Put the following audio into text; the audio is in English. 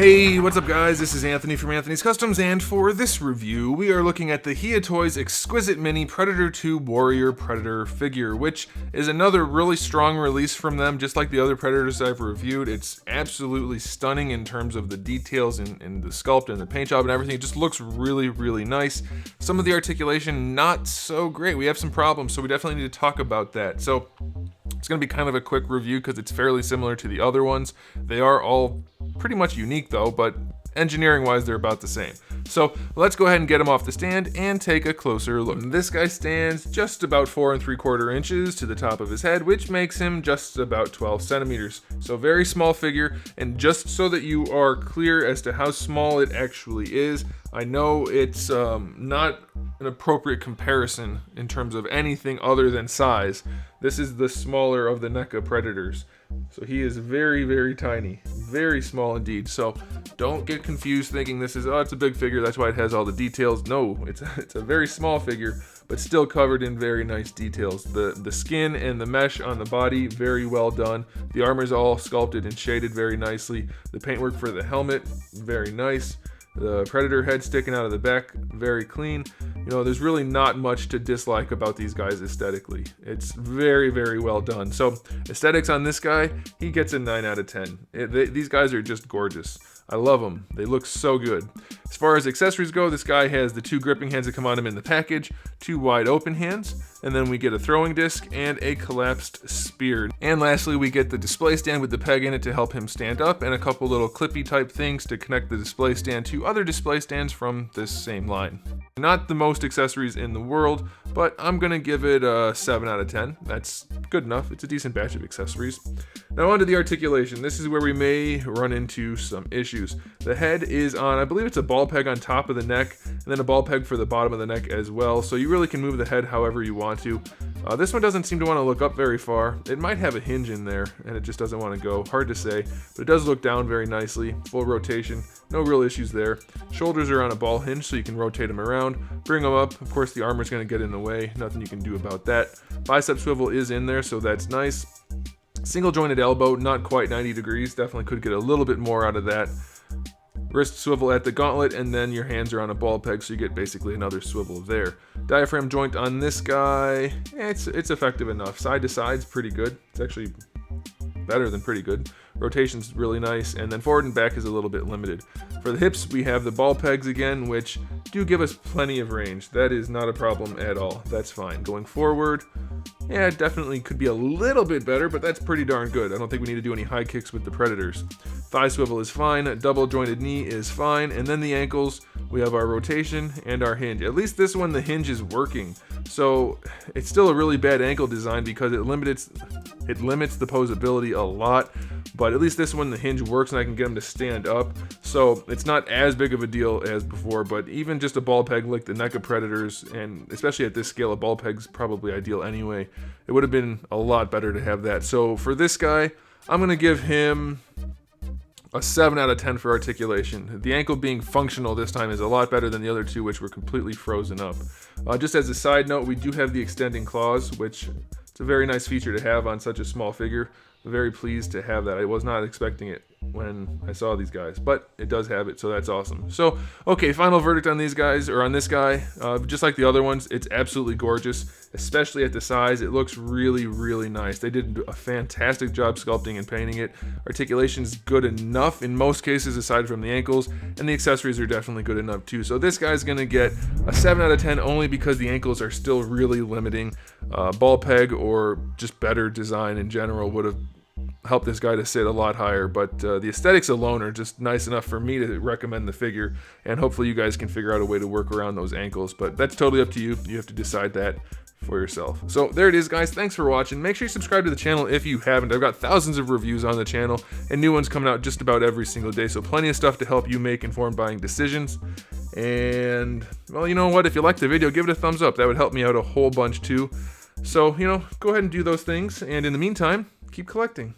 Hey, what's up guys? This is Anthony from Anthony's Customs, and for this review, we are looking at the Hiya Toys Exquisite Mini Predator 2 Warrior Predator figure, which is another really strong release from them, just like the other Predators I've reviewed. It's absolutely stunning in terms of the details and the sculpt and the paint job and everything. It just looks really, really nice. Some of the articulation, not so great. We have some problems, so we definitely need to talk about that. So it's going to be kind of a quick review because it's fairly similar to the other ones. They are all pretty much unique though, but engineering wise they're about the same. So let's go ahead and get him off the stand and take a closer look. This guy stands just about 4 3/4 inches to the top of his head, which makes him just about 12 centimeters. So very small figure, and just so that you are clear as to how small it actually is, I know it's not an appropriate comparison in terms of anything other than size. This is the smaller of the NECA Predators. So he is very, very tiny, very small indeed. So don't get confused thinking this is, oh, it's a big figure, that's why it has all the details. No, it's a very small figure, but still covered in very nice details. The skin and the mesh on the body, very well done. The armor's all sculpted and shaded very nicely. The paintwork for the helmet, very nice. The Predator head sticking out of the back, very clean. You know, there's really not much to dislike about these guys aesthetically. It's very, very well done. So aesthetics on this guy, he gets a 9 out of 10. These guys are just gorgeous. I love them. They look so good. As far as accessories go, this guy has the 2 gripping hands that come on him in the package, 2 wide open hands, and then we get a throwing disc and a collapsed spear. And lastly, we get the display stand with the peg in it to help him stand up, and a couple little clippy type things to connect the display stand to other display stands from this same line. Not the most accessories in the world, but I'm gonna give it a 7 out of 10. That's good enough. It's a decent batch of accessories. Now onto the articulation. This is where we may run into some issues. The head is on, I believe it's a ball peg on top of the neck, and then a ball peg for the bottom of the neck as well, so you really can move the head however you want to. This one doesn't seem to want to look up very far. It might have a hinge in there, and it just doesn't want to go. Hard to say, but it does look down very nicely. Full rotation, no real issues there. Shoulders are on a ball hinge, so you can rotate them around, bring them up. Of course, the armor's going to get in the way. Nothing you can do about that. Bicep swivel is in there, so that's nice. Single jointed elbow, not quite 90 degrees. Definitely could get a little bit more out of that. Wrist swivel at the gauntlet, and then your hands are on a ball peg, so you get basically another swivel there. Diaphragm joint on this guy, it's effective enough. Side to side's pretty good. It's actually better than pretty good. Rotation's really nice, and then forward and back is a little bit limited. For the hips, we have the ball pegs again, which do give us plenty of range. That is not a problem at all. That's fine. Going forward, yeah, it definitely could be a little bit better, but that's pretty darn good. I don't think we need to do any high kicks with the Predators. Thigh swivel is fine, double jointed knee is fine, and then the ankles, we have our rotation and our hinge. At least this one, the hinge is working. So it's still a really bad ankle design because it limits the posability a lot, but at least this one, the hinge works and I can get them to stand up. So it's not as big of a deal as before, but even just a ball peg like the NECA Predators, and especially at this scale, a ball peg's probably ideal anyway. It would have been a lot better to have that. So for this guy, I'm going to give him a 7 out of 10 for articulation. The ankle being functional this time is a lot better than the other two, which were completely frozen up. Just as a side note, we do have the extending claws, which it's a very nice feature to have on such a small figure. I'm very pleased to have that. I was not expecting it when I saw these guys, but it does have it, so that's awesome. So, okay, final verdict on these guys, or on this guy. Just like the other ones, it's absolutely gorgeous, especially at the size. It looks really, really nice. They did a fantastic job sculpting and painting it. Articulation's good enough in most cases, aside from the ankles, and the accessories are definitely good enough too. So this guy's gonna get a 7 out of 10 only because the ankles are still really limiting. Ball peg or just better design in general would have help this guy to sit a lot higher, but the aesthetics alone are just nice enough for me to recommend the figure, and hopefully you guys can figure out a way to work around those ankles, but that's totally up to you. You have to decide that for yourself. So there it is, guys. Thanks for watching. Make sure you subscribe to the channel if you haven't. I've got thousands of reviews on the channel and new ones coming out just about every single day, so plenty of stuff to help you make informed buying decisions. And well, you know what, if you liked the video, give it a thumbs up. That would help me out a whole bunch too. So, you know, go ahead and do those things, and in the meantime, keep collecting.